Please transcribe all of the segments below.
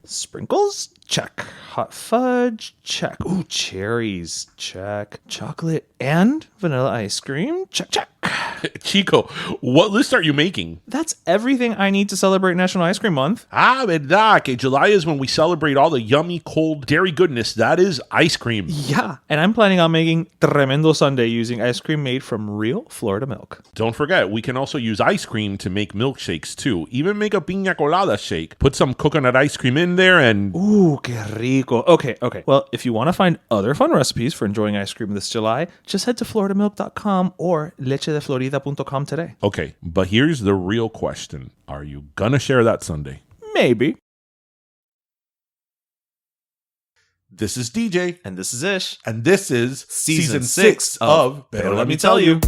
Sprinkles? Check. Hot fudge? Check. Ooh, cherries? Check. Chocolate and vanilla ice cream? Check, check. Chico, what list are you making? That's everything I need to celebrate National Ice Cream Month. Verdad, que July is when we celebrate all the yummy, cold, dairy goodness that is ice cream. Yeah, and I'm planning on making tremendo sundae using ice cream made from real Florida milk. Don't forget, we can also use ice cream to make milkshakes too. Even make a piña colada shake. Put some coconut ice cream in there and... Ooh, que rico. Okay. Well, if you want to find other fun recipes for enjoying ice cream this July, just head to floridamilk.com or lechedeflorida.com today. Okay, but here's the real question. Are you gonna share that sundae? Maybe. This is DJ. And this is Ish. And this is Season 6 of Pero Let Me Tell You.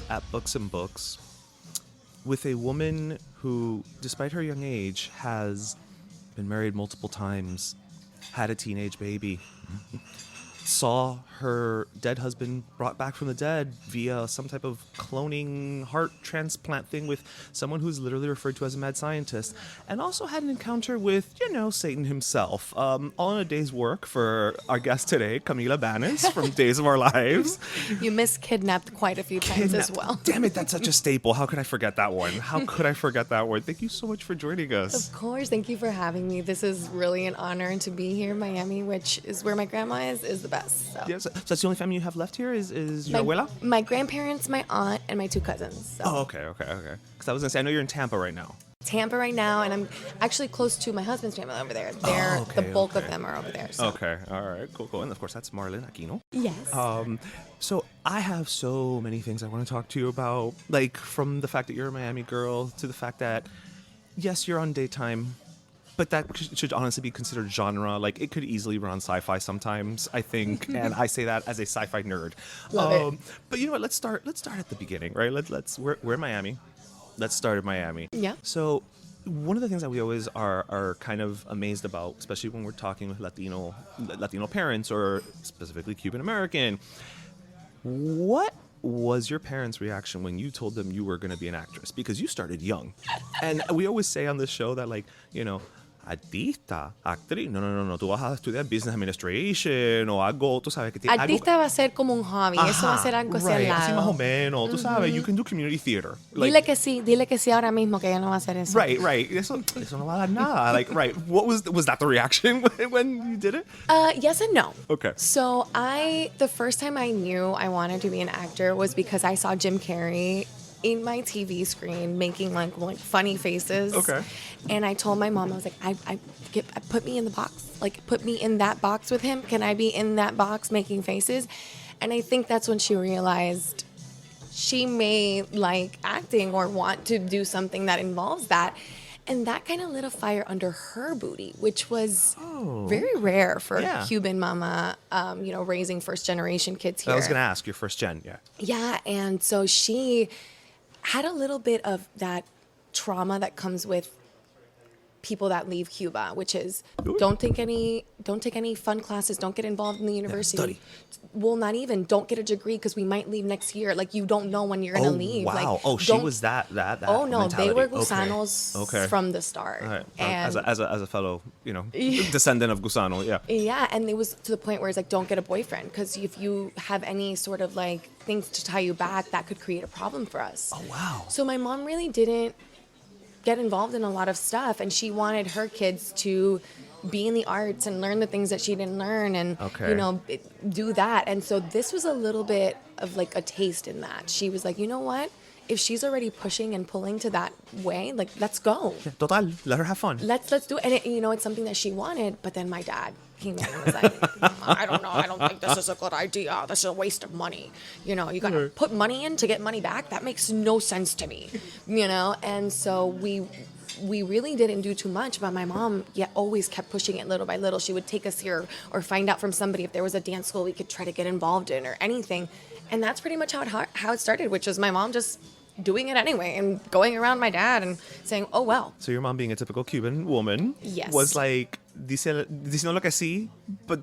At Books and Books with a woman who, despite her young age, has been married multiple times, had a teenage baby, saw her dead husband brought back from the dead via some type of cloning heart transplant thing with someone who's literally referred to as a mad scientist, and also had an encounter with, Satan himself. All in a day's work for our guest today, Camila Banus from Days of Our Lives. You miskidnapped quite a few times as well. Damn it, that's such a staple. How could I forget that one? Thank you so much for joining us. Of course, thank you for having me. This is really an honor to be here in Miami, which is where my grandma is the best. So. Yes. So that's the only family you have left here is your abuela? My grandparents, my aunt, and my two cousins. So. Oh, okay. Because I was going to say, I know you're in Tampa right now. Tampa right now, and I'm actually close to my husband's family over there. The bulk of them are over there. So. Okay, all right, cool. And of course, that's Marlon Aquino. Yes. So I have so many things I want to talk to you about, like from the fact that you're a Miami girl to the fact that, yes, you're on daytime, but that should honestly be considered genre. Like, it could easily run on sci-fi sometimes, I think, and I say that as a sci-fi nerd. Love it. But you know what? Let's start at the beginning, right? We're in Miami. Let's start in Miami. Yeah. So one of the things that we always are kind of amazed about, especially when we're talking with Latino parents or specifically Cuban American, what was your parents' reaction when you told them you were going to be an actress? Because you started young. And we always say on this show that, like, artista, actriz, no, tú vas a estudiar business administration o algo, tú sabes que tiene artista va a ser como un hobby, eso va a ser algo hacia el lado. Así más o menos, tú sabes, you can do community theater. Like, dile que sí ahora mismo que ella no va a hacer eso. Right, eso no va a dar nada. Like, right, was that the reaction when you did it? Yes and no. Okay. So the first time I knew I wanted to be an actor was because I saw Jim Carrey in my TV screen making like funny faces. Okay. And I told my mom, I was like, I put me in the box. Like, put me in that box with him. Can I be in that box making faces? And I think that's when she realized she may like acting or want to do something that involves that. And that kind of lit a fire under her booty, which was very rare for a Cuban mama, raising first generation kids here. I was going to ask, your first gen, yeah. Yeah, and so she had a little bit of that trauma that comes with people that leave Cuba, which is don't take any fun classes, don't get involved in the university. Study. Well, not even. Don't get a degree because we might leave next year. Like, you don't know when you're gonna leave. Wow. Like, she was that. Oh no, mentality. they were gusanos from the start. Right. And as a fellow, descendant of gusano, yeah. Yeah, and it was to the point where it's like, don't get a boyfriend because if you have any sort of like things to tie you back, that could create a problem for us. Oh wow. So my mom really didn't get involved in a lot of stuff, and she wanted her kids to be in the arts and learn the things that she didn't learn and do that. And so this was a little bit of like a taste in that. She was like, you know what, if she's already pushing and pulling to that way, like, let's go. Yeah, total, let her have fun. Let's do it. And it's something that she wanted, but then my dad came in and was like, I don't think this is a good idea. This is a waste of money. You gotta put money in to get money back. That makes no sense to me. And so we really didn't do too much, but my mom always kept pushing it little by little. She would take us here or find out from somebody if there was a dance school we could try to get involved in or anything. And that's pretty much how it started, which was my mom just doing it anyway and going around my dad and saying, oh, well. So your mom, being a typical Cuban woman, Yes. was like, diciendo lo que sí, but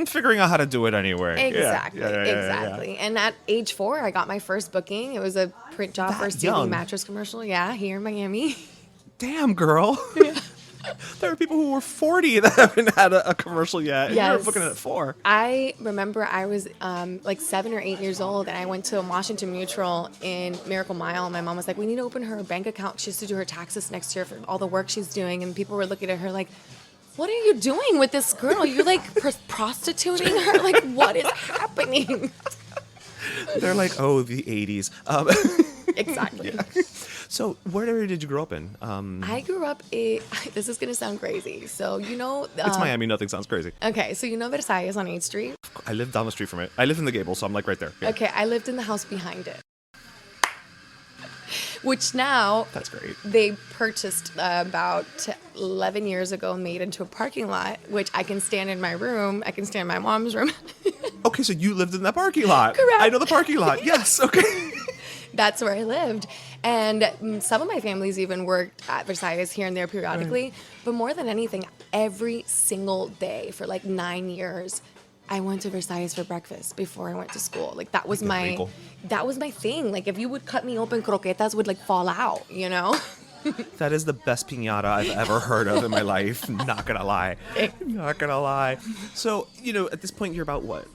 figuring out how to do it anyway. Exactly, Yeah. exactly. And at age 4, I got my first booking. It was a print job for a TV young? mattress commercial. Yeah, here in Miami. Damn, girl. There are people who were 40 that haven't had a commercial yet. And Yes. you're booking it at 4. I remember I was like 7 or 8 years old, and I went to Washington Mutual in Miracle Mile. And my mom was like, we need to open her a bank account. She has to do her taxes next year for all the work she's doing. And people were looking at her like, what are you doing with this girl? You're like prostituting her? Like, what is happening? They're like, oh, the 80s. Exactly. So where did you grow up in? I grew up in, this is going to sound crazy. So, you know. It's Miami. Nothing sounds crazy. Okay, so you know Versailles on 8th Street? I live down the street from it. I live in the Gable, so I'm like right there. Yeah. Okay, I lived in the house behind it. Which now That's great. they purchased about 11 years ago, made into a parking lot, which I can stand in my room. I can stand in my mom's room. Okay, so you lived in that parking lot. Correct. I know the parking lot. Yes, okay. That's where I lived. And some of my families even worked at Versailles here and there periodically. But more than anything, every single day for like 9 years, I went to Versailles for breakfast before I went to school. Like that was my wrinkle. thing. Like if you would cut me open, croquetas would like fall out, you know? That is the best piñata I've ever heard of in my life. Not gonna lie. Not gonna lie. So, at this point, you're about what?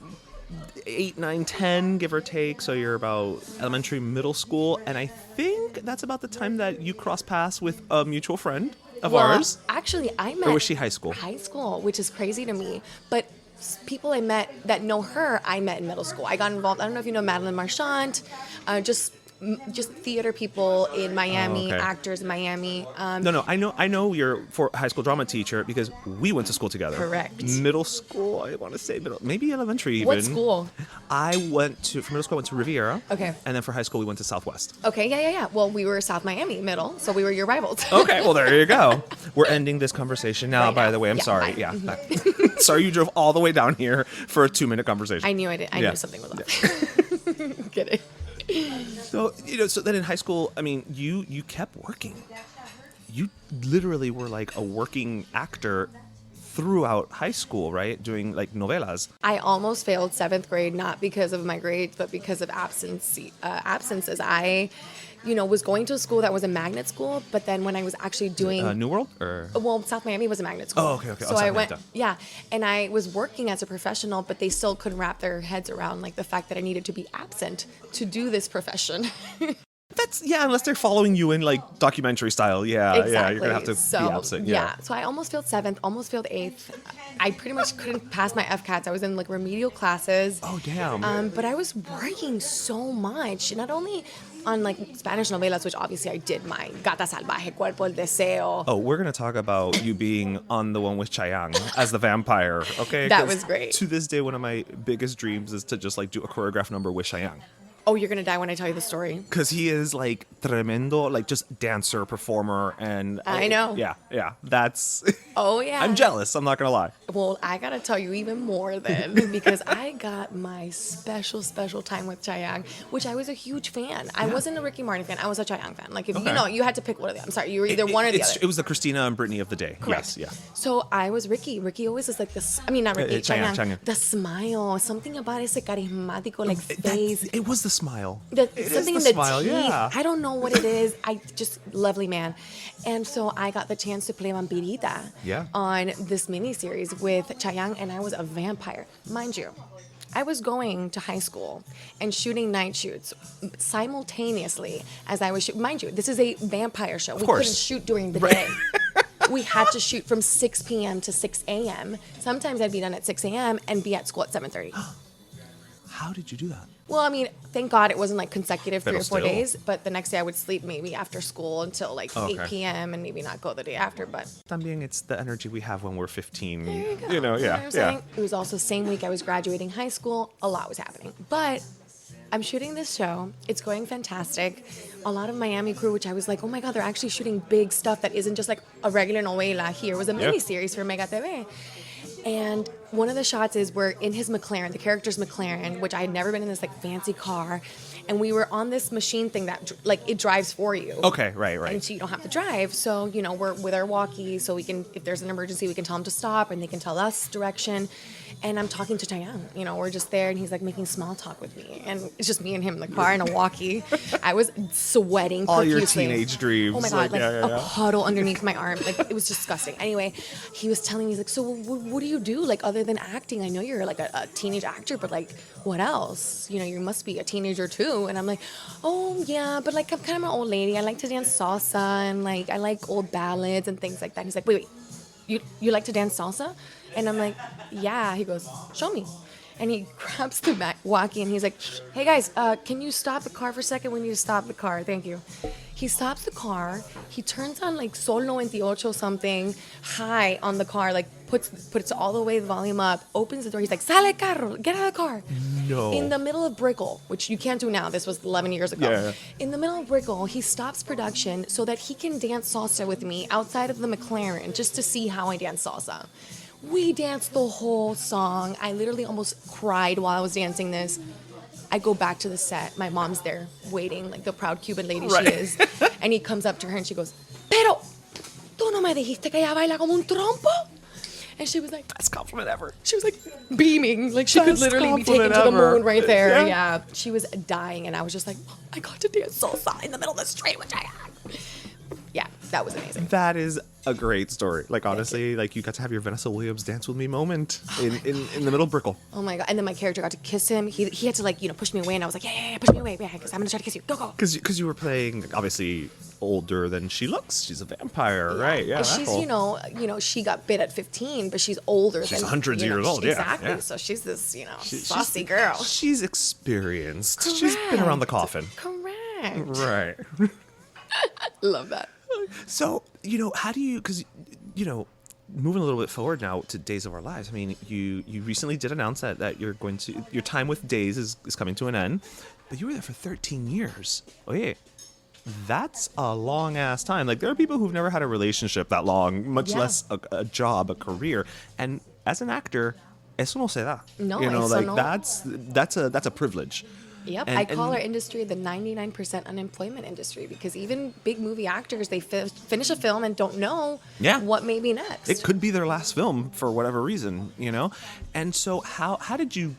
8, 9, 10, give or take. So you're about elementary, middle school. And I think that's about the time that you cross paths with a mutual friend of ours. Actually, I met. Or was she high school? High school, which is crazy to me. But people I met that know her, I met in middle school. I got involved. I don't know if you know Madeline Marchand, just theater people in Miami, okay. actors in Miami. No, I know you're for high school drama teacher because we went to school together. Correct. Middle school, I want to say maybe elementary even. What school? For middle school I went to Riviera. Okay. And then for high school we went to Southwest. Okay, yeah. Well, we were South Miami middle, so we were your rivals. Okay, well there you go. We're ending this conversation now, Right by now. the way. I'm Yeah, sorry. bye. Yeah. Sorry you drove all the way down here for a 2-minute conversation. I knew I did. I Yeah. knew something was up. Get it? So, so then in high school, I mean, you kept working. You literally were like a working actor throughout high school, right? Doing like novelas. I almost failed 7th grade, not because of my grades, but because of absences. I, was going to a school that was a magnet school, but then when I was actually doing New World or South Miami was a magnet school. Oh, okay. So South I Miami, went, done. yeah, and I was working as a professional, but they still couldn't wrap their heads around like the fact that I needed to be absent to do this profession. That's unless they're following you in like documentary style. Yeah, Exactly. yeah, you're gonna have to So, be absent. Yeah. So I almost failed 7th, almost failed 8th. I pretty much couldn't pass my FCATs. I was in like remedial classes. Oh damn. But I was working so much, not only on like Spanish novelas, which obviously I did my Gata Salvaje, Cuerpo el Deseo. Oh, we're gonna talk about you being on the one with Chayanne as the vampire. Okay, That 'Cause was great. To this day, one of my biggest dreams is to just like do a choreographed number with Chayanne. Oh, you're gonna die when I tell you the story. Because he is like tremendo, like just dancer, performer, and I know. Yeah. That's. Oh yeah. I'm jealous. I'm not gonna lie. Well, I gotta tell you even more then, because I got my special time with Chayanne, which I was a huge fan. I wasn't a Ricky Martin fan. I was a Chayanne fan. Like if Okay. you had to pick one of them. I'm sorry, you were either one or the other. It was the Christina and Britney of the day. Correct. Yes, yeah. So I was Ricky. Ricky always is like this. I mean, not Ricky. Chayanne. The smile, something about ese carismático like face. It was the smile. Something the in the smile, teeth. yeah. I don't know what it is. I just lovely man. And so I got the chance to play Vampirita on this miniseries with Chayanne, and I was a vampire. Mind you, I was going to high school and shooting night shoots simultaneously as I was shooting. Mind you, this is a vampire show. We course. couldn't shoot during the day. We had to shoot from 6 p.m. to 6 a.m. Sometimes I'd be done at 6 a.m. and be at school at 7:30. How did you do that? Well, I mean, thank God it wasn't like consecutive 3 Pero or 4 still. days, but the next day I would sleep maybe after school until like 8 p.m. and maybe not go the day after, but También it's the energy we have when we're 15. there you go. You know, what I'm yeah. saying? It was also the same week I was graduating high school. A lot was happening. But I'm shooting this show. It's going fantastic. A lot of Miami crew, which I was like, oh my God, they're actually shooting big stuff that isn't just like a regular novela here. It was a miniseries for Mega TV. And one of the shots is we're in his McLaren, the character's McLaren, which I had never been in this like fancy car. And we were on this machine thing that like it drives for you. Okay, right. And so you don't have to drive. So, you know, we're with our walkie so we can, if there's an emergency, we can tell him to stop and they can tell us direction. And I'm talking to Chayanne, you know, we're just there and he's like making small talk with me. And it's just me and him in the car in a walkie. I was sweating All profusely. your teenage dreams. Oh my God, like yeah. a puddle underneath my arm. Like it was disgusting. Anyway, he was telling me, he's like, so what do you do? Like other than acting? I know you're like a teenage actor, but like what else? You know, you must be a teenager too. And I'm like, oh yeah, but like I'm kind of an old lady. I like to dance salsa and like I like old ballads and things like that. And he's like, wait, you like to dance salsa? And I'm like, yeah. He goes, show me. And he grabs the back walkie and he's like, hey guys, can you stop the car for a second? We need to stop the car. Thank you. He stops the car. He turns on like Sol 98 something high on the car, like puts all the way the volume up, opens the door. He's like, sale carro, get out of the car. No. In the middle of Brickell, which you can't do now. This was 11 years ago. Yeah. In the middle of Brickell, he stops production so that he can dance salsa with me outside of the McLaren just to see how I dance salsa. We danced the whole song. I literally almost cried while I was dancing this. I go back to the set. My mom's there waiting, like the proud Cuban lady she is. And he comes up to her and she goes, pero, ¿tú no me dijiste que ella baila como un trompo? And she was like, Best compliment ever. she was like beaming. Like she could Best literally be taken compliment to the ever. moon right there. Yeah. Yeah. She was dying. And I was just like, oh, I got to dance salsa in the middle of the street with Chayanne. Yeah, that was amazing. That is a great story. Like honestly, like you got to have your Vanessa Williams dance with me moment in the middle of Brickell. Oh my God. And then my character got to kiss him. He had to like, you know, push me away. And I was like, yeah, push me away. Yeah, because I'm going to try to kiss you. Go. Because you were playing obviously older than she looks. She's a vampire, right? Yeah. And that she's, whole- you know, she got bit at 15, but she's older She's than hundreds of you know, years old, yeah, Exactly. yeah. So she's this, you know, she's- saucy girl. She's experienced. She's been around the coffin. Correct. Right. Love that. So, you know, how do you, because, you know, moving a little bit forward now to Days of Our Lives, I mean, you recently did announce that you're going to, your time with Days is coming to an end, but you were there for 13 years. Oh, yeah. That's a long ass time. Like, there are people who've never had a relationship that long, much Yeah. less a job, a career. And as an actor, eso no se da. No, you know, eso like no. that's a privilege. Yep, And- I call and- our industry the 99% unemployment industry because even big movie actors, they finish a film and don't know Yeah. what may be next. It could be their last film for whatever reason, you know? And so how did you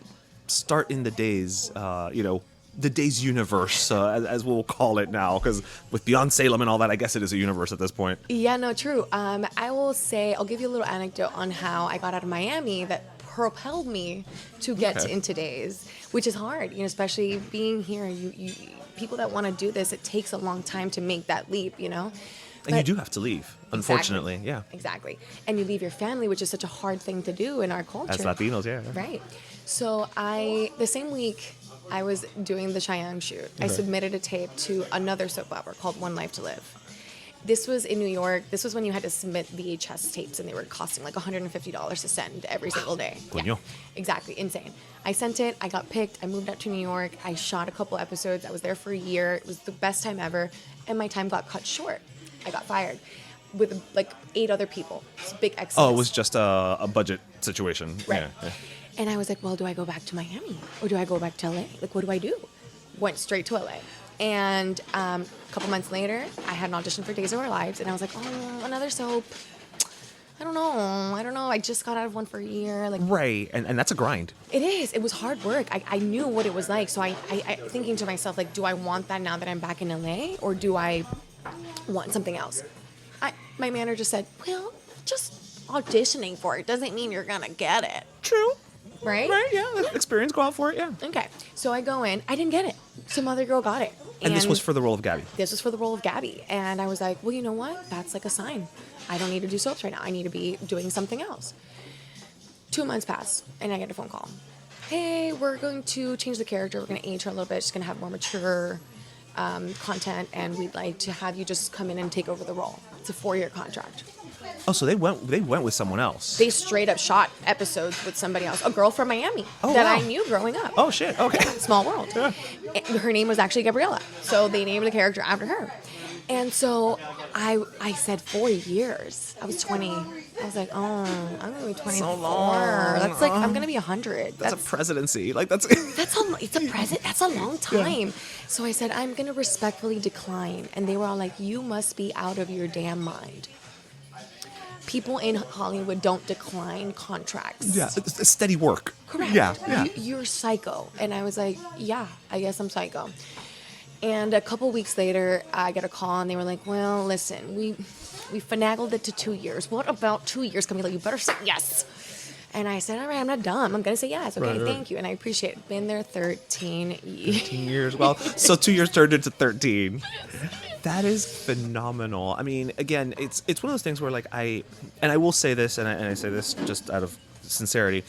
start in the Days, you know, the Days universe, as we'll call it now? Because with Beyond Salem and all that, I guess it is a universe at this point. Yeah, no, true. I will say, I'll give you a little anecdote on how I got out of Miami that propelled me to get Okay. into Days, which is hard, you know, especially being here. You people that want to do this, it takes a long time to make that leap, you know? And you But- do have to leave, unfortunately. Exactly. Yeah. Exactly. And you leave your family, which is such a hard thing to do in our culture. As Latinos, yeah. Right. So the same week I was doing the Chayanne shoot, I submitted a tape to another soap opera called One Life to Live. This was in New York. This was when you had to submit VHS tapes and they were costing like $150 to send every single day. Coño. Exactly. Insane. I sent it. I got picked. I moved out to New York. I shot a couple episodes. I was there for a year. It was the best time ever. And my time got cut short. I got fired with like 8 other people. It's a big exodus. Oh, it was just a budget situation. Right. Yeah. And I was like, well, do I go back to Miami or do I go back to LA? Like, what do I do? Went straight to LA. And a couple months later, I had an audition for Days of Our Lives. And I was like, oh, another soap. I don't know. I just got out of one for a year. Like, Right. And that's a grind. it is. It was hard work. I knew what it was like. So I thinking to myself, like, do I want that now that I'm back in LA or do I want something else? My manager said, well, just auditioning for it doesn't mean you're going to get it. True. Right? Right, yeah. Experience, go out for it, yeah. Okay. So I go in. I didn't get it. Some other girl got it. And this was for the role of Gabby. This was for the role of Gabby. And I was like, well, you know what? That's like a sign. I don't need to do soaps right now. I need to be doing something else. 2 months pass, and I get a phone call. Hey, we're going to change the character. We're going to age her a little bit. She's going to have more mature content, and we'd like to have you just come in and take over the role. It's a 4-year contract. Oh, so they went with someone else. They straight up shot episodes with somebody else, a girl from Miami Oh, that wow. I knew growing up. Oh, shit. Okay. Small world. Yeah. And her name was actually Gabriella, so they named the character after her. And so I said 4 years. I was 20. I was like, oh, I'm gonna be 24. So long. That's like I'm gonna be 100. That's a presidency. Like that's That's a long time. So I said, I'm gonna respectfully decline. And they were all like, you must be out of your damn mind. People in Hollywood don't decline contracts. yeah, it's steady work. Correct. Yeah. You're psycho. And I was like, yeah, I guess I'm psycho. And a couple weeks later, I got a call, and they were like, well, listen, we finagled it to 2 years. What about 2 years, Camila? You better say yes. And I said, all right, I'm not dumb. I'm going to say yes. Okay, thank you. And I appreciate it. Been there 13 years. 13 years. Well, so 2 years turned into 13. That is phenomenal. I mean, again, it's one of those things where, like, I will say this, and I say this just out of sincerity.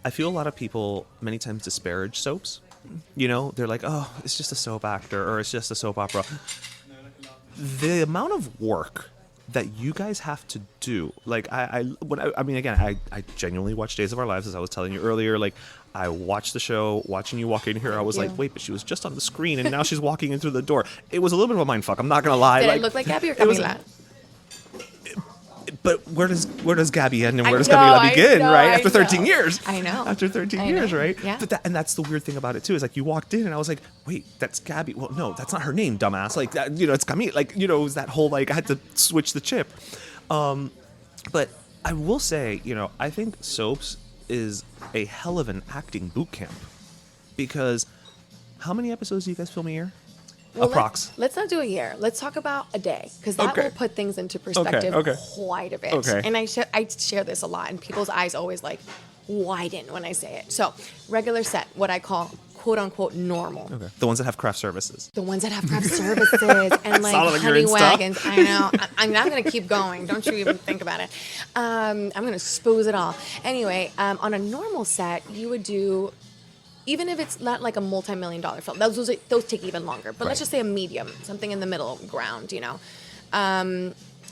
I feel a lot of people many times disparage soaps. You know, they're like, oh, it's just a soap actor, or it's just a soap opera. The amount of work that you guys have to do, like, I mean, again, I genuinely watch Days of Our Lives, as I was telling you earlier. Like, I watched the show, watching you walk in here, I was like, wait, but she was just on the screen, and now she's walking in through the door. It was a little bit of a mindfuck, I'm not gonna lie. Did I look like Gabby or Camila? But where does Gabby end and where does Camila begin, right? After 13 years. I know. After 13 years, right? Yeah. But and that's the weird thing about it too, is like you walked in and I was like, wait, that's Gabby. Well, no, that's not her name, dumbass. Like that, you know, it's Camila. Like, you know, it was that whole, like, I had to switch the chip. But I will say, you know, I think soaps is a hell of an acting boot camp, because how many episodes do you guys film a year? Well, Approx. Let's not do a year. Let's talk about a day, because that will put things into perspective quite a bit. Okay. And I share this a lot, and people's eyes always like widen when I say it. So regular set, what I call quote unquote normal. Okay. The ones that have craft services. The ones that have craft services and like honey wagons. I know. I'm going to keep going. Don't you even think about it. I'm going to expose it all. Anyway, on a normal set, you would do, even if it's not like a multi-million-dollar film, those take even longer. But let's just say a medium, something in the middle ground, you know.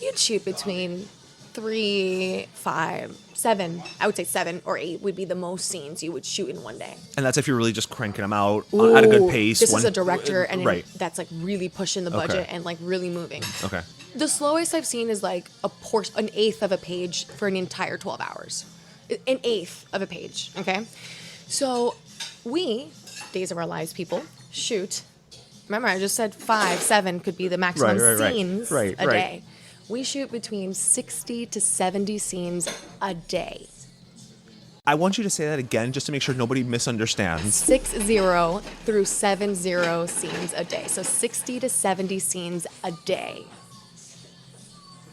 You'd shoot between 3, 5, 7. I would say 7 or 8 would be the most scenes you would shoot in one day. And that's if you're really just cranking them out at a good pace. This is a director, and that's like really pushing the budget and like really moving. Okay. The slowest I've seen is like an eighth of a page for an entire 12 hours. An eighth of a page, okay? So we, Days of Our Lives people, shoot. Remember, I just said 5, 7 could be the maximum scenes a day. We shoot between 60 to 70 scenes a day. I want you to say that again, just to make sure nobody misunderstands. 60 through 70 scenes a day. So 60 to 70 scenes a day.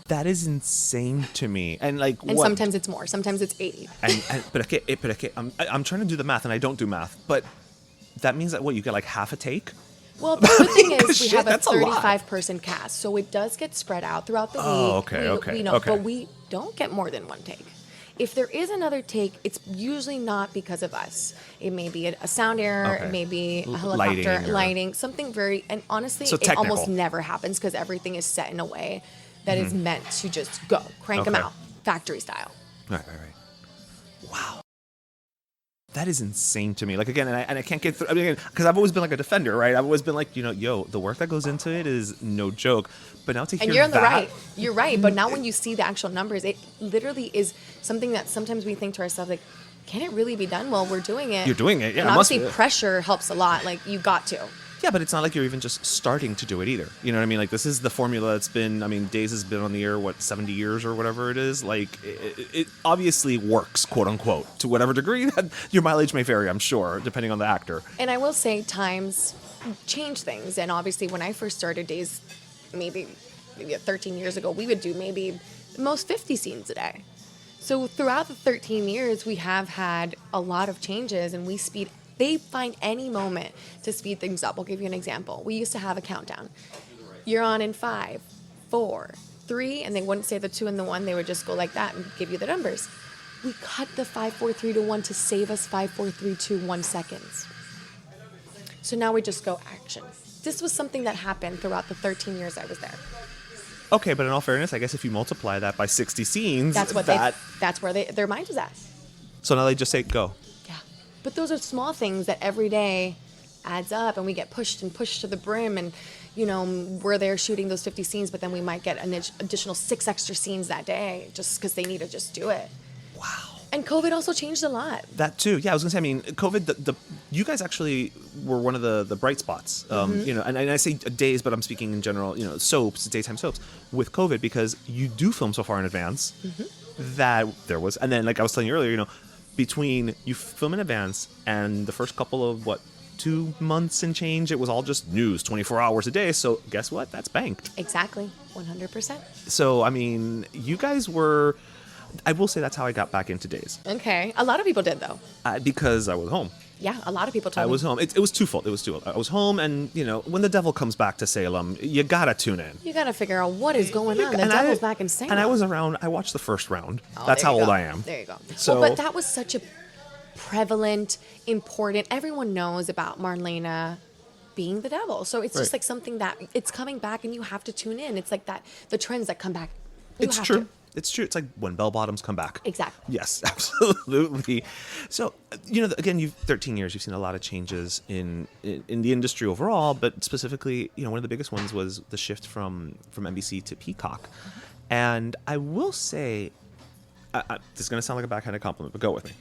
That is insane to me. And like, and sometimes it's more. Sometimes it's 80. But I'm trying to do the math, and I don't do math. But that means that you get like half a take. Well, the good thing is we have a that's 35-person cast, so it does get spread out throughout the week. Okay. But we don't get more than one take. If there is another take, it's usually not because of us. It may be a sound error, it may be a helicopter, lighting, something very, and honestly, it almost never happens because everything is set in a way that is meant to just go, crank them out, factory style. Right. Wow. That is insane to me. Like, again, and I can't get through, I mean, because I've always been like a defender, right? I've always been like, the work that goes into it is no joke. But now to hear that. And you're in the right. You're right. But now when you see the actual numbers, it literally is something that sometimes we think to ourselves, like, can it really be done? Well, we're doing it. You're doing it, yeah. And obviously pressure helps a lot. Like, you got to. Yeah, but it's not like you're even just starting to do it either. You know what I mean? Like, this is the formula that's been, Days has been on the air, 70 years or whatever it is? Like, it obviously works, quote unquote, to whatever degree. Your mileage may vary, I'm sure, depending on the actor. And I will say times change things. And obviously, when I first started Days, maybe 13 years ago, we would do maybe the most 50 scenes a day. So throughout the 13 years, we have had a lot of changes, and they find any moment to speed things up. I'll give you an example. We used to have a countdown. You're on in 5, 4, 3, and they wouldn't say the 2 and the 1. They would just go like that and give you the numbers. We cut the 5, 4, 3 to 1 to save us 5, 4, 3, 2, 1 seconds. So now we just go action. This was something that happened throughout the 13 years I was there. Okay, but in all fairness, I guess if you multiply that by 60 scenes, that's where their mind is at. So now they just say, go. But those are small things that every day adds up, and we get pushed to the brim, and we're there shooting those 50 scenes, but then we might get an additional 6 extra scenes that day just because they need to just do it. Wow. And COVID also changed a lot. That too. Yeah, I was gonna say. I mean, COVID. You guys actually were one of the bright spots. And I say days, but I'm speaking in general. Soaps, daytime soaps, with COVID, because you do film so far in advance that there was. And then, like I was telling you earlier, between you film in advance and the first couple of 2 months and change, it was all just news, 24 hours a day. So guess what? That's banked. Exactly, 100%. So I mean, you guys were. I will say that's how I got back into days. Okay, a lot of people did though. Because I was home. Yeah, a lot of people told me. I was home. It was twofold. I was home, and when the devil comes back to Salem, you gotta tune in. You gotta figure out what is going on. The devil's back in Salem. And I was around. I watched the first round. Oh, That's how there you old go. I am. There you go. So, but that was such a prevalent, important. Everyone knows about Marlena being the devil. So it's just Right. like something that it's coming back, and you have to tune in. It's like that the trends that come back. You it's have true. to. It's true. It's like when bell bottoms come back. Exactly. Yes, absolutely. So, again, you've 13 years. You've seen a lot of changes in the industry overall, but specifically, one of the biggest ones was the shift from NBC to Peacock. And I will say, this is going to sound like a backhanded compliment, but go with me.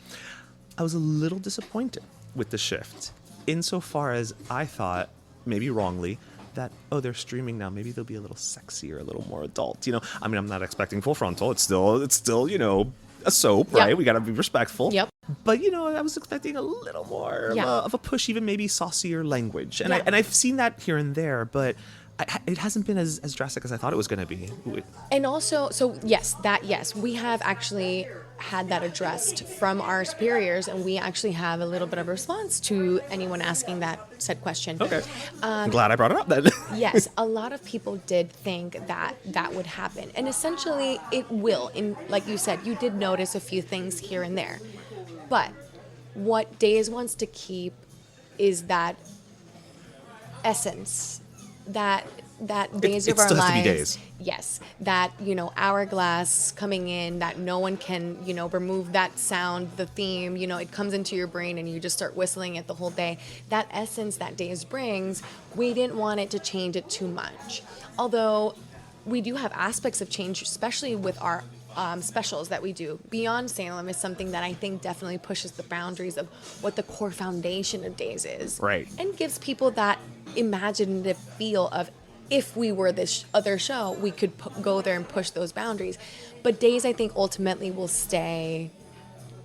I was a little disappointed with the shift, insofar as I thought, maybe wrongly, that they're streaming now, maybe they'll be a little sexier, a little more adult. I mean, I'm not expecting full frontal. It's still a soap, right? We got to be respectful. Yep. But I was expecting a little more of a push, even maybe saucier language, and I've seen that here and there, but it hasn't been as drastic as I thought it was going to be. And also, yes, we have actually had that addressed from our superiors, and we actually have a little bit of a response to anyone asking that said question. Okay. I'm glad I brought it up then. Yes, a lot of people did think that would happen, and essentially it will. And like you said, you did notice a few things here and there, but what Days wants to keep is that essence, that days of our still has to lives. be Days. Yes, that hourglass coming in, that no one can remove that sound, the theme. It comes into your brain and you just start whistling it the whole day. That essence that Days brings, we didn't want it to change it too much. Although we do have aspects of change, especially with our specials that we do. Beyond Salem is something that I think definitely pushes the boundaries of what the core foundation of Days is. Right. And gives people that imaginative feel of, if we were this other show, we could go there and push those boundaries. But Days, I think, ultimately will stay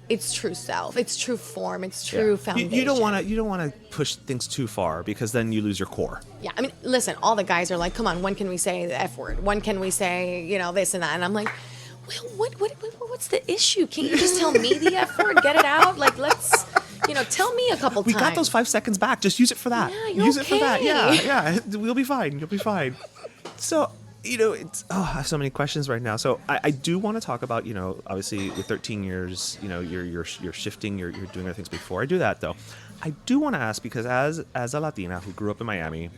its true self, its true form, its true foundation. You don't want to push things too far, because then you lose your core. Yeah, I mean, listen, all the guys are like, come on, when can we say the F word? When can we say, this and that? And I'm like, well, what's the issue? Can't you just tell me the F word? Get it out? Like, let's, tell me a couple times. We got those 5 seconds back. Just use it for that. Yeah, Use it for that. okay. Yeah. We'll be fine. You'll be fine. So, I have so many questions right now. So I do want to talk about, obviously with 13 years, you're shifting, you're doing other things. Before I do that, though, I do want to ask, because as a Latina who grew up in Miami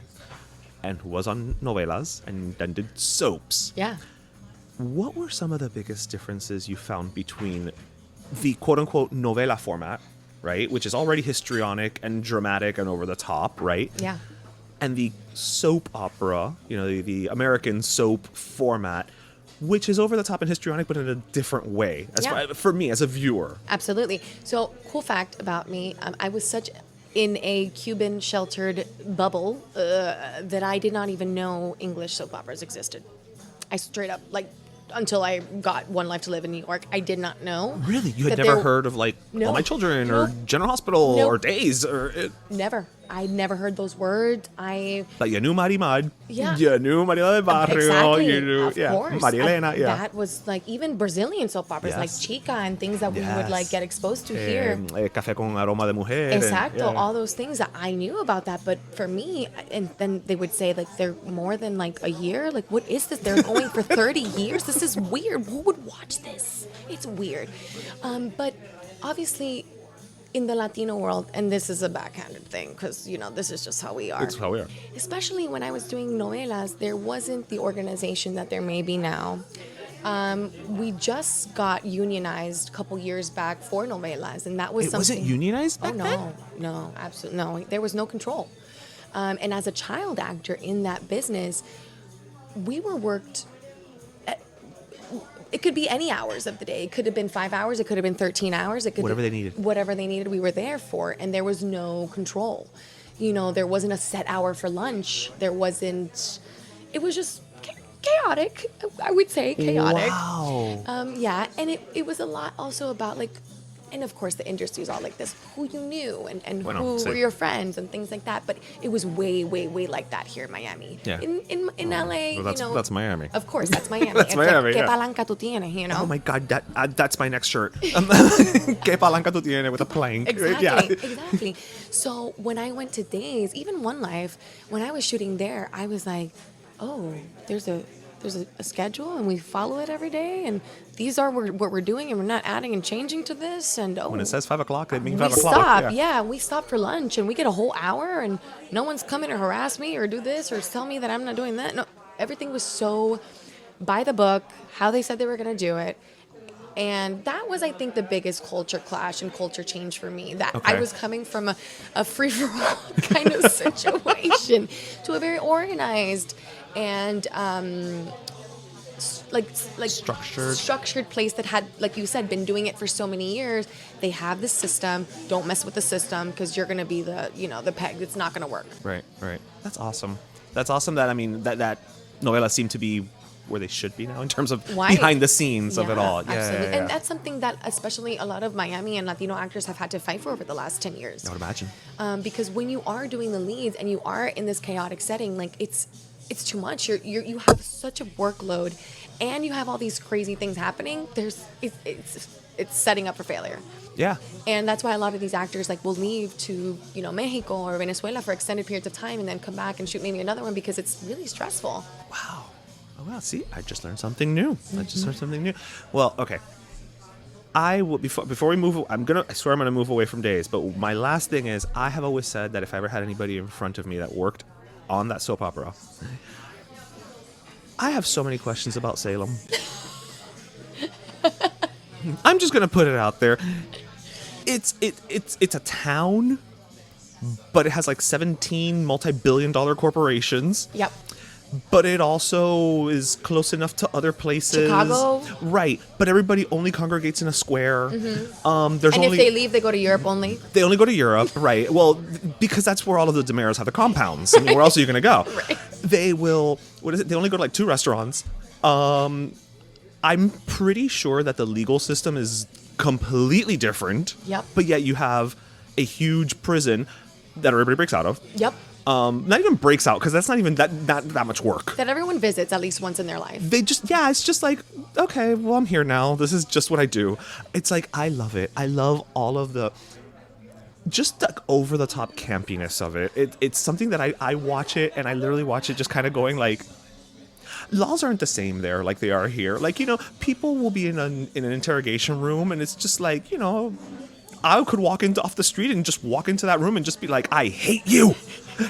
and who was on novelas and then did soaps. Yeah. What were some of the biggest differences you found between the quote-unquote novela format, right, which is already histrionic and dramatic and over the top, right? Yeah. And the soap opera, the American soap format, which is over the top and histrionic, but in a different way, for me as a viewer. Absolutely. So, cool fact about me, I was such in a Cuban sheltered bubble that I did not even know English soap operas existed. I straight up, until I got One Life to Live in New York, I did not know. Really? You had that never heard of All My Children or General Hospital or Days or Never. I never heard those words. Like you knew Marimad. Yeah. You knew Maria del Barrio. Exactly. You knew, of course. Maria Elena. Yeah. That was even Brazilian soap operas like Yes. Chica and things that we would get exposed to here. Café con aroma de mujer. Exacto, all those things that I knew about that, but for me, and then they would say they're more than a year. What is this? They're going for 30 years. This is weird. Who would watch this? It's weird, but obviously, in the Latino world, and this is a backhanded thing because this is just how we are. It's how we are. Especially when I was doing novelas, there wasn't the organization that there may be now. We just got unionized a couple years back for novelas, and that was something. Was it unionized back then? No, absolutely no. There was no control. And as a child actor in that business, we were worked. It could be any hours of the day. It could have been 5 hours. It could have been 13 hours. It could Whatever they needed. Whatever they needed, we were there for, and there was no control. You know, there wasn't a set hour for lunch. There wasn't. It was just chaotic. I would say chaotic. Wow. Yeah, and it was a lot also about like, and of course the industry is all like this, who you knew and Bueno, who sí. were your friends and things like that. But it was way like that here in Miami. Yeah. In LA, Well, that's- you know. that's Miami. Of course, that's Miami. That's It's Miami, like, yeah. ¿Qué palanca tú tienes? You know. Oh my God, that's my next shirt. Que palanca tú tienes with a plank. Exactly, Yeah. exactly. So when I went to Days, even One Life, when I was shooting there, I was like, oh, there's a schedule and we follow it every day, and these are what we're doing, and we're not adding and changing to this. And When it says 5 o'clock, it means we 5 o'clock. stop, yeah, we stop for lunch, and we get a whole hour, and no one's coming to harass me or do this or tell me that I'm not doing that. No, everything was so by the book, how they said they were going to do it. And that was, I think, the biggest culture clash and culture change for me. That I Okay. was coming from a free-for-all kind of situation to a very organized and like structured place that had, like you said, been doing it for so many years. They have the system. Don't mess with the system because you're going to be the peg. It's not going to work. Right. That's awesome. That's awesome that, I mean, that novelas seem to be where they should be now in terms of Right. behind the scenes of it all. Yeah, Absolutely. yeah. And that's something that especially a lot of Miami and Latino actors have had to fight for over the last 10 years. I would imagine. Because when you are doing the leads and you are in this chaotic setting, like it's too much. You have such a workload, and you have all these crazy things happening. It's setting up for failure. Yeah. And that's why a lot of these actors like will leave to Mexico or Venezuela for extended periods of time and then come back and shoot maybe another one because it's really stressful. Wow. Oh, well, see, I just learned something new. Well, okay. I will before we move. I swear I'm gonna move away from Days. But my last thing is, I have always said that if I ever had anybody in front of me that worked on that soap opera, I have so many questions about Salem. I'm just gonna put it out there. It's a town, but it has like 17 multi-billion-dollar corporations. Yep. But it also is close enough to other places. Chicago. Right. But everybody only congregates in a square. Mm-hmm. There's And only, if they leave, they go to Europe only. they only go to Europe, right? Well, because that's where all of the Demeros have the compounds. I mean, where else are you going to go? Right. They will, they only go to like 2 restaurants. I'm pretty sure that the legal system is completely different. Yep. But yet you have a huge prison that everybody breaks out of. Yep. Not even breaks out, because that's not even that much work. That everyone visits at least once in their life. They just, it's just like, okay, well, I'm here now. This is just what I do. It's like, I love it. I love all of the, just like over the top campiness of it. It's something that I watch it, and I literally watch it just kind of going like, laws aren't the same there like they are here. Like, people will be in an interrogation room, and it's just like, I could walk off the street and just walk into that room and just be like, I hate you.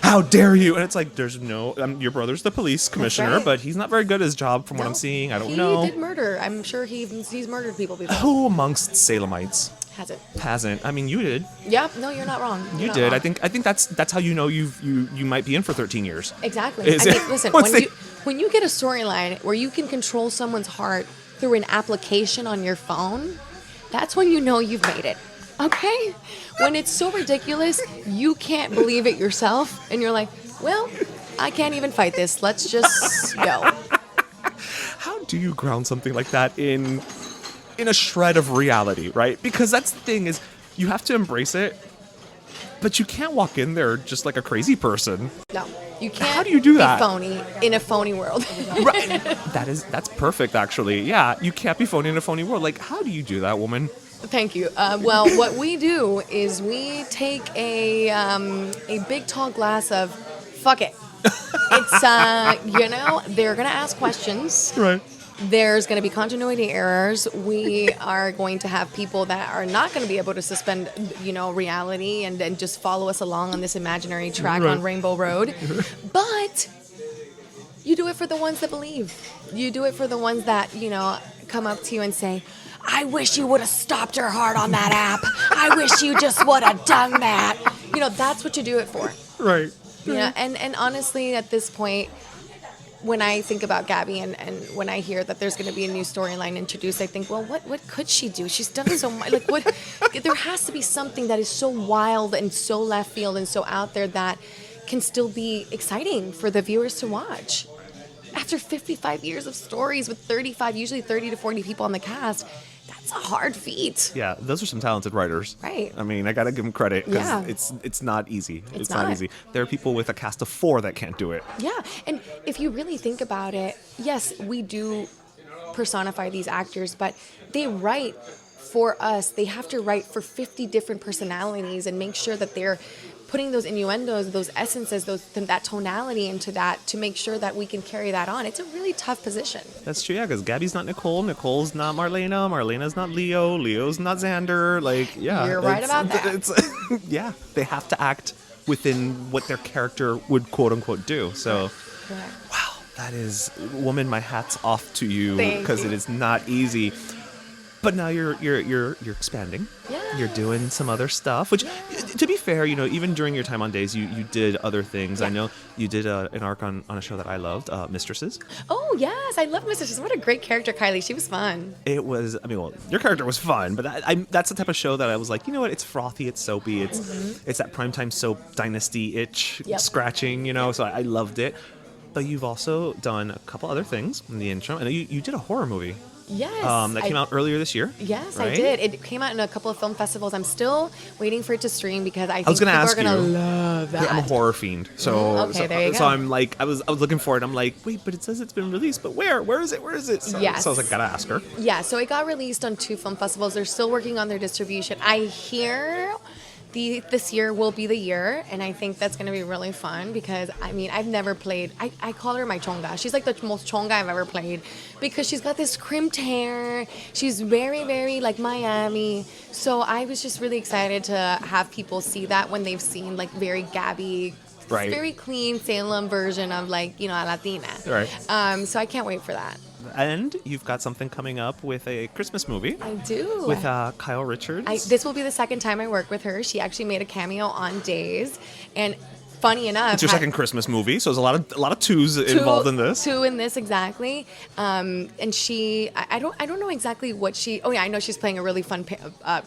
How dare you? And it's like, there's no, your brother's the police commissioner, right. but he's not very good at his job from what I'm seeing. I don't know. He did murder. I'm sure he's murdered people before. Who amongst Salemites Has it? hasn't? I mean, you did. Yeah. No, you're not wrong. You're You not did. wrong. I think that's how you know you might be in for 13 years. Exactly. Is I it- mean, listen, Once when you get a storyline where you can control someone's heart through an application on your phone, that's when you know you've made it. Okay? When it's so ridiculous, you can't believe it yourself, and you're like, well, I can't even fight this. Let's just go. How do you ground something like that in a shred of reality, right? Because that's the thing, is you have to embrace it, but you can't walk in there just like a crazy person. No, you can't. How do you do that? Be phony in a phony world. Right. That's perfect, actually. Yeah, you can't be phony in a phony world. Like, how do you do that, woman? Thank you. Well, what we do is we take a big tall glass of fuck it. It's they're gonna ask questions. Right. There's going to be continuity errors. We are going to have people that are not going to be able to suspend, reality and just follow us along on this imaginary track Right. on Rainbow Road. But you do it for the ones that believe. You do it for the ones that, come up to you and say, I wish you would have stopped her heart on that app. I wish you just would have done that. That's what you do it for. Right. Yeah, and honestly, at this point, when I think about Gabby and when I hear that there's going to be a new storyline introduced, I think, well, what could she do? She's done so much. Like, what? There has to be something that is so wild and so left field and so out there that can still be exciting for the viewers to watch. After 55 years of stories with 35, usually 30 to 40 people on the cast, that's a hard feat. Yeah, those are some talented writers. Right. I mean, I gotta give them credit because Yeah. it's not easy. It's not not. easy. There are people with a cast of 4 that can't do it. Yeah, and if you really think about it, yes, we do personify these actors, but they write for us. They have to write for 50 different personalities and make sure that they're putting those innuendos, those essences, that tonality into that to make sure that we can carry that on. It's a really tough position. That's true, yeah, because Gabby's not Nicole, Nicole's not Marlena, Marlena's not Leo, Leo's not Xander. Like, yeah. You're right about that. It's, yeah, they have to act within what their character would quote unquote do. So, Correct. wow, that is, woman, my hat's off to you Thank because you. it is not easy. But now you're expanding. Yeah. You're doing some other stuff. Which, to be fair, even during your time on Days, you did other things. Yeah. I know you did an arc on a show that I loved, Mistresses. Oh, yes, I love Mrs. What a great character, Kylie. She was fun. It was. I mean, well, your character was fun, but that's the type of show that I was like, you know what? It's frothy, it's soapy, it's that primetime soap dynasty itch Yep. scratching. So I loved it. But you've also done a couple other things in the intro. I know you did a horror movie. Yes. That came out earlier this year. Yes, right? I did. It came out in a couple of film festivals. I'm still waiting for it to stream because I think was gonna people ask are going to you. love that. Yeah, I'm a horror fiend, so Okay, there you so go. I'm like, I was looking for it. I'm like, wait, but it says it's been released, but where? Where is it? Where is it? So, Yes. so I was like, gotta ask her. Yeah, so it got released on 2 film festivals. They're still working on their distribution. I hear this year will be the year, and I think that's going to be really fun because, I mean, I've never played, I call her my chonga. She's like the most chonga I've ever played because she's got this crimped hair. She's very, very like Miami. So I was just really excited to have people see that when they've seen like very Gabby, Right. very clean Salem version of like, a Latina. Right. So I can't wait for that. And you've got something coming up with a Christmas movie I do. with Kyle Richards. This will be the second time I work with her. She actually made a cameo on Days, and funny enough, It's your second Christmas movie, so there's a lot of twos involved in this. 2 in this exactly. And she, I don't know exactly what she. Oh yeah, I know she's playing a really fun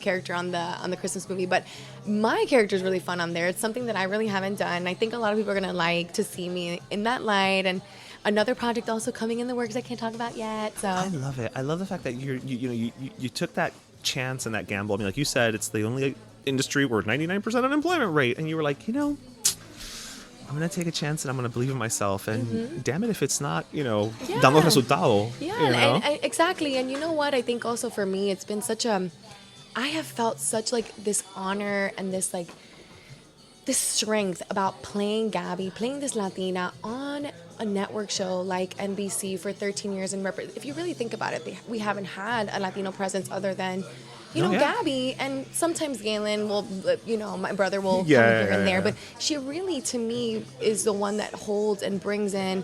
character on the Christmas movie, but my character is really fun on there. It's something that I really haven't done. I think a lot of people are gonna like to see me in that light, and another project also coming in the works I can't talk about yet. So I love it. I love the fact that you took that chance and that gamble. I mean, like you said, it's the only industry where 99% unemployment rate, and you were like, I'm gonna take a chance and I'm gonna believe in myself. And damn it, if it's not, dando resultado. yeah, you know? exactly. And you know what? I think also for me, it's been such a. I have felt such like this honor and this like this strength about playing Gabby, playing this Latina on a network show like NBC for 13 years. And if you really think about it, we haven't had a Latino presence other than, Oh, yeah. Gabby, and sometimes Galen will, my brother will come here and there. But she really, to me, is the one that holds and brings in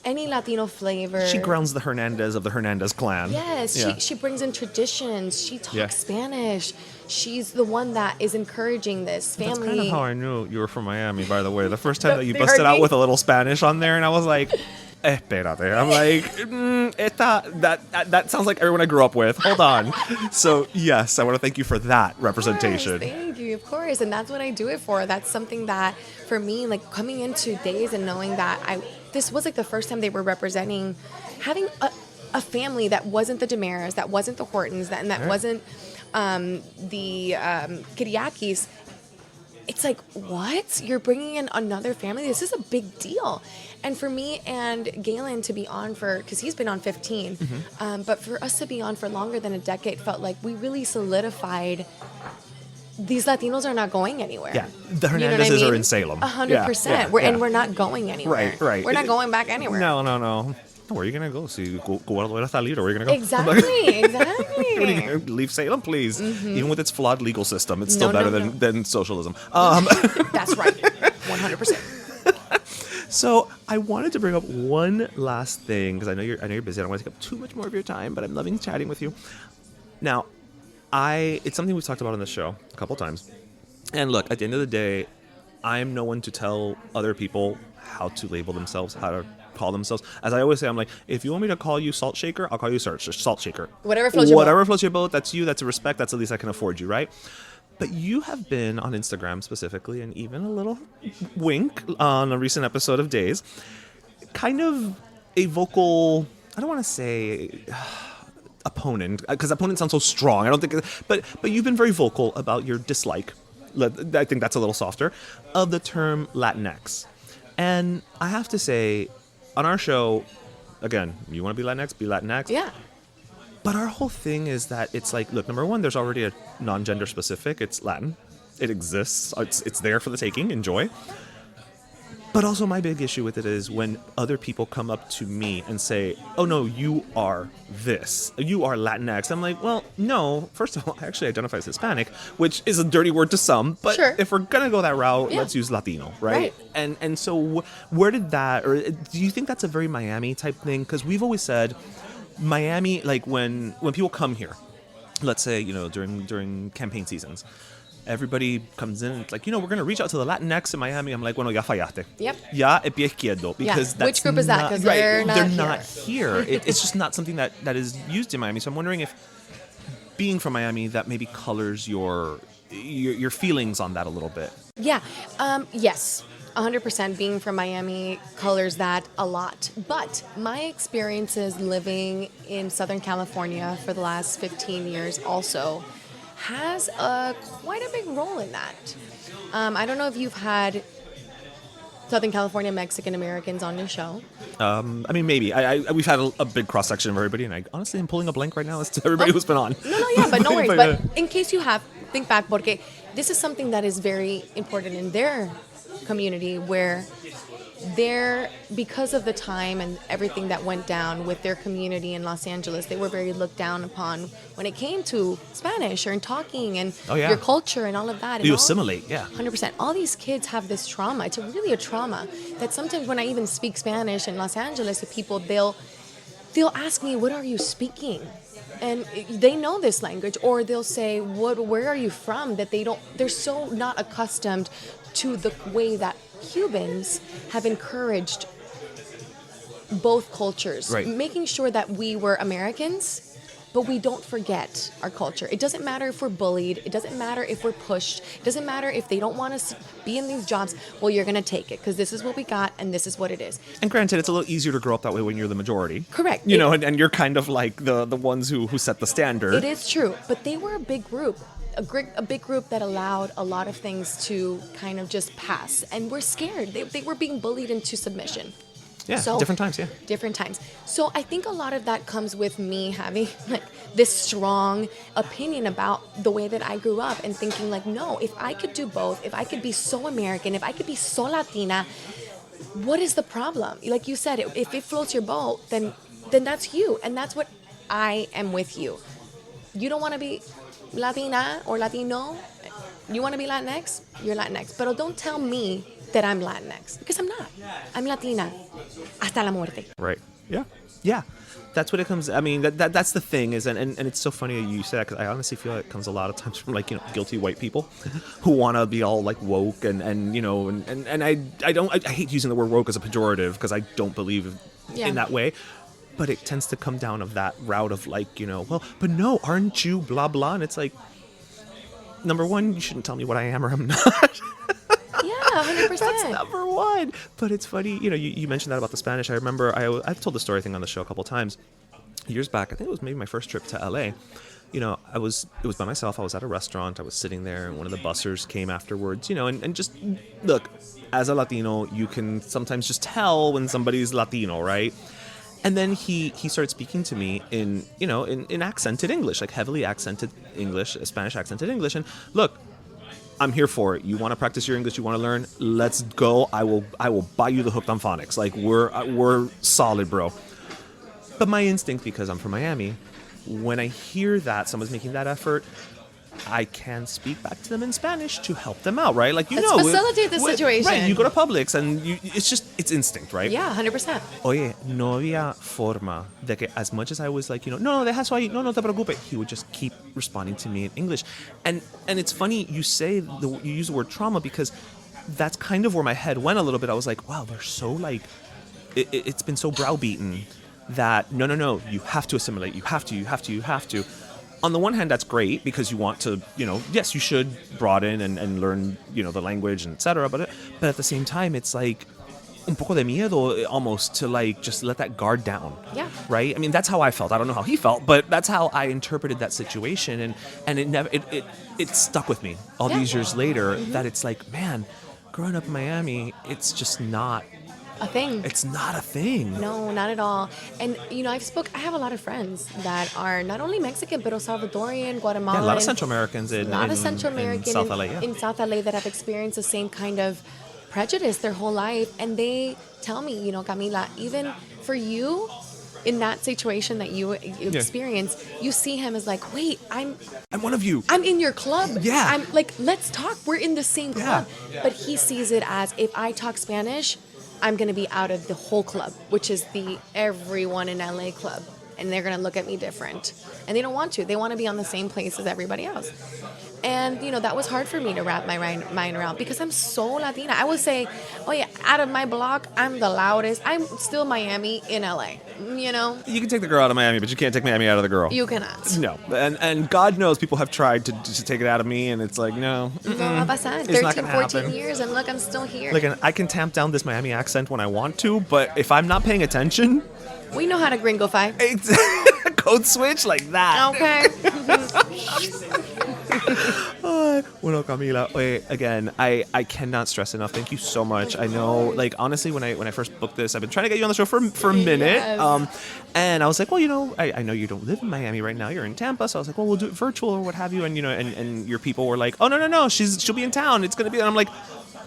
any Latino flavor. She grounds the Hernandez of the Hernandez clan. Yes, Yeah. she brings in traditions. She talks Yeah. Spanish. She's the one that is encouraging this family. That's kind of how I knew you were from Miami, by the way. The first time that you They busted heard out me? with a little Spanish on there, and I was like, espérate. I'm like, that sounds like everyone I grew up with. Hold on. So, yes, I want to thank you for that representation. Yes, thank you, of course. And that's what I do it for. That's something that, for me, like coming into Days and knowing that this was like the first time they were representing, having a family that wasn't the Damaras, that wasn't the Hortons, that Right. wasn't the Kiriakis. It's like, what? You're bringing in another family? This is a big deal. And for me and Galen to be on because he's been on 15, but for us to be on for longer than a decade felt like we really solidified these Latinos are not going anywhere. Yeah, the You know what I Hernandezes are in in Salem. 100%. Yeah. And we're not going anywhere. Right. We're not going back anywhere. No. Where are you going to go? See, Guadalajara está libre. Where are you going to go? Exactly. What are you gonna leave Salem, please. Even with its flawed legal system, it's still No, better no. than socialism. That's right. 100%. So I wanted to bring up one last thing because I know you're busy. I don't want to take up too much more of your time, but I'm loving chatting with you. Now, it's something we've talked about on the show a couple times. And look, at the end of the day, I'm no one to tell other people how to label themselves, how to call themselves. As I always say, I'm like, if you want me to call you Salt Shaker, I'll call you Salt Shaker. Whatever floats your boat. Whatever floats your boat, that's you, that's a respect, that's the least I can afford you, right? But you have been on Instagram specifically, and even a little wink on a recent episode of Days, kind of a vocal, I don't want to say opponent, because opponent sounds so strong. I don't think, but you've been very vocal about your dislike, I think that's a little softer, of the term Latinx. And I have to say, on our show, again, you want to be Latinx, be Latinx. Yeah. But our whole thing is that it's like, look, number one, there's already a non-gender specific. It's Latin. It exists. It's there for the taking. Enjoy. But also my big issue with it is when other people come up to me and say, oh, no, you are this. You are Latinx. I'm like, well, no. First of all, I actually identify as Hispanic, which is a dirty word to some. But sure. If we're going to go that route, Yeah. let's use Latino, right? And so where did that, or do you think that's a very Miami type thing? Because we've always said Miami, like when people come here, let's say, during campaign seasons, everybody comes in and it's like, we're going to reach out to the Latinx in Miami. I'm like, bueno, ya fallaste. Yep. Ya e pie izquierdo. Because that's Which group is that? Because they're not here. It's just not something that is used in Miami. So I'm wondering if being from Miami, that maybe colors your feelings on that a little bit. Yeah. Yes. 100% being from Miami colors that a lot. But my experiences living in Southern California for the last 15 years also has quite a big role in that. I don't know if you've had Southern California Mexican Americans on your show. I mean, maybe. We've had a big cross-section of everybody, and I honestly am pulling a blank right now as to everybody who's been on. No, but no worries. But in case you have, think back, porque this is something that is very important in their community, where because of the time and everything that went down with their community in Los Angeles, they were very looked down upon when it came to Spanish or talking and your culture and all of that. You assimilate, yeah. 100%. All these kids have this trauma. It's really a trauma that sometimes when I even speak Spanish in Los Angeles to people, they'll ask me, what are you speaking? And they know this language, or they'll say, where are you from? That they're so not accustomed to the way that Cubans have encouraged both cultures, right. Making sure that we were Americans, but we don't forget our culture. It doesn't matter if we're bullied. It doesn't matter if we're pushed. It doesn't matter if they don't want us to be in these jobs. Well, you're going to take it because this is what we got and this is what it is. And granted, it's a little easier to grow up that way when you're the majority. Correct. And you're kind of like the ones who set the standard. It is true, but they were a big group. A big group that allowed a lot of things to kind of just pass. And we're scared. They were being bullied into submission. Yeah, different times, yeah. Different times. So I think a lot of that comes with me having like this strong opinion about the way that I grew up and thinking like, no, if I could do both, if I could be so American, if I could be so Latina, what is the problem? Like you said, if it floats your boat, then that's you. And that's what I am with you. You don't want to be Latina or Latino, you want to be Latinx, you're Latinx. But don't tell me that I'm Latinx, because I'm not. I'm Latina. Hasta la muerte. Right. Yeah. Yeah. That's what it comes. I mean, that's the thing is, and it's so funny you say that because I honestly feel like it comes a lot of times from like guilty white people who want to be all like woke and I hate using the word woke as a pejorative because I don't believe in that way. But it tends to come down of that route of like, well, but no, aren't you blah, blah. And it's like, number one, you shouldn't tell me what I am or I'm not. Yeah, 100%. That's number one. But it's funny, you mentioned that about the Spanish. I remember I've told the story thing on the show a couple of times. Years back, I think it was maybe my first trip to LA. It was by myself. I was at a restaurant. I was sitting there and one of the bussers came afterwards, and just look, as a Latino, you can sometimes just tell when somebody's Latino, right? And then he started speaking to me in accented English, like heavily accented English, Spanish accented English. And look, I'm here for it. You want to practice your English? You want to learn? Let's go. I will buy you the hooked on phonics. Like we're solid, bro. But my instinct, because I'm from Miami, when I hear that someone's making that effort, I can speak back to them in Spanish to help them out, right? Like, Let's facilitate the situation. Right, you go to Publix and it's instinct, right? Yeah, 100%. Oye, no había forma de que as much as I was like, no, deja eso ahí, no te preocupes, he would just keep responding to me in English. And it's funny you use the word trauma because that's kind of where my head went a little bit. I was like, wow, they're so like, it's been so browbeaten that no, you have to assimilate. You have to. On the one hand, that's great because you want to, yes, you should broaden and learn, the language and etc. But at the same time, it's like un poco de miedo almost to like just let that guard down. Yeah. Right? I mean, that's how I felt. I don't know how he felt, but that's how I interpreted that situation. And it never, it stuck with me all these years later that it's like, man, growing up in Miami, it's just not a thing. It's not a thing. No, not at all. And I have a lot of friends that are not only Mexican but Salvadorian, Guatemalan. Yeah, a lot of Central Americans in South LA. In South LA that have experienced the same kind of prejudice their whole life, and they tell me, Camila, even for you in that situation that you experience, you see him as like, wait, I'm one of you. I'm in your club. Yeah. I'm like, let's talk. We're in the same club. Yeah. But he sees it as, if I talk Spanish, I'm going to be out of the whole club, which is the everyone in LA club. And they're going to look at me different. And they don't want to. They want to be on the same place as everybody else. And, that was hard for me to wrap my mind around because I'm so Latina. I would say, oh yeah, out of my block, I'm the loudest. I'm still Miami in LA, You can take the girl out of Miami, but you can't take Miami out of the girl. You cannot. No. And God knows people have tried to take it out of me, and it's like, no. No va a pasar. 13, 14 years, and look, I'm still here. Like, I can tamp down this Miami accent when I want to, but if I'm not paying attention... We know how to gringofy. Code switch like that. Okay. Bueno, Camila, again, I cannot stress enough. Thank you so much. I know, like, honestly, when I first booked this, I've been trying to get you on the show for a minute. Yes. And I was like, well, I know you don't live in Miami right now. You're in Tampa. So I was like, well, we'll do it virtual or what have you. And, and your people were like, oh, no, she'll be in town. It's going to be, and I'm like,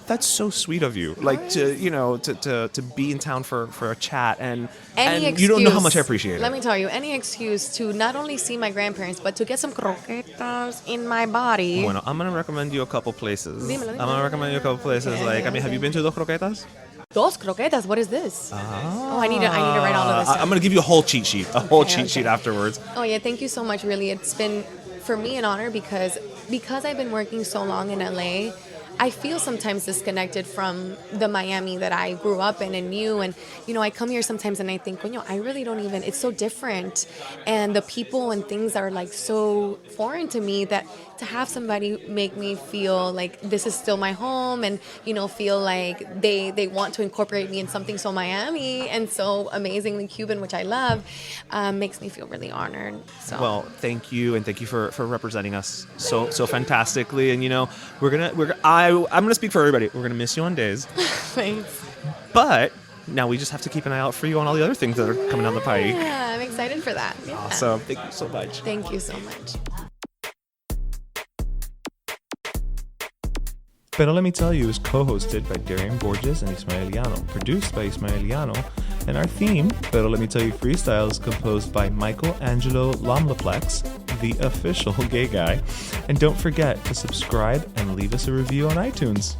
that's so sweet of you, like to be in town for a chat, and you don't know how much I appreciate it. Let me tell you, any excuse to not only see my grandparents, but to get some croquetas in my body. Bueno, I'm gonna recommend you a couple places. Dímelo. I'm gonna recommend you a couple places. Okay, like, I mean, have you been to Dos Croquetas? Dos croquetas. What is this? I need to write all of this down. I'm gonna give you a whole cheat sheet, sheet afterwards. Oh yeah, thank you so much. Really, it's been for me an honor because I've been working so long in LA. I feel sometimes disconnected from the Miami that I grew up in and knew. And, I come here sometimes and I think, I really don't even, it's so different. And the people and things are like so foreign to me that to have somebody make me feel like this is still my home and, feel like they want to incorporate me in something so Miami and so amazingly Cuban, which I love, makes me feel really honored. So. Well, thank you. And thank you for representing us so fantastically. And, I'm gonna speak for everybody. We're gonna miss you on days. Thanks. But now we just have to keep an eye out for you on all the other things that are coming down the pike. Yeah, I'm excited for that. Yeah. Awesome. Thank you so much. Thank you so much. Pero Let Me Tell You is co-hosted by Darian Borges and Ismaeliano, produced by Ismaeliano, and our theme, Pero Let Me Tell You Freestyle, is composed by Michael Angelo Lomlaplex, the official gay guy. And don't forget to subscribe and leave us a review on iTunes.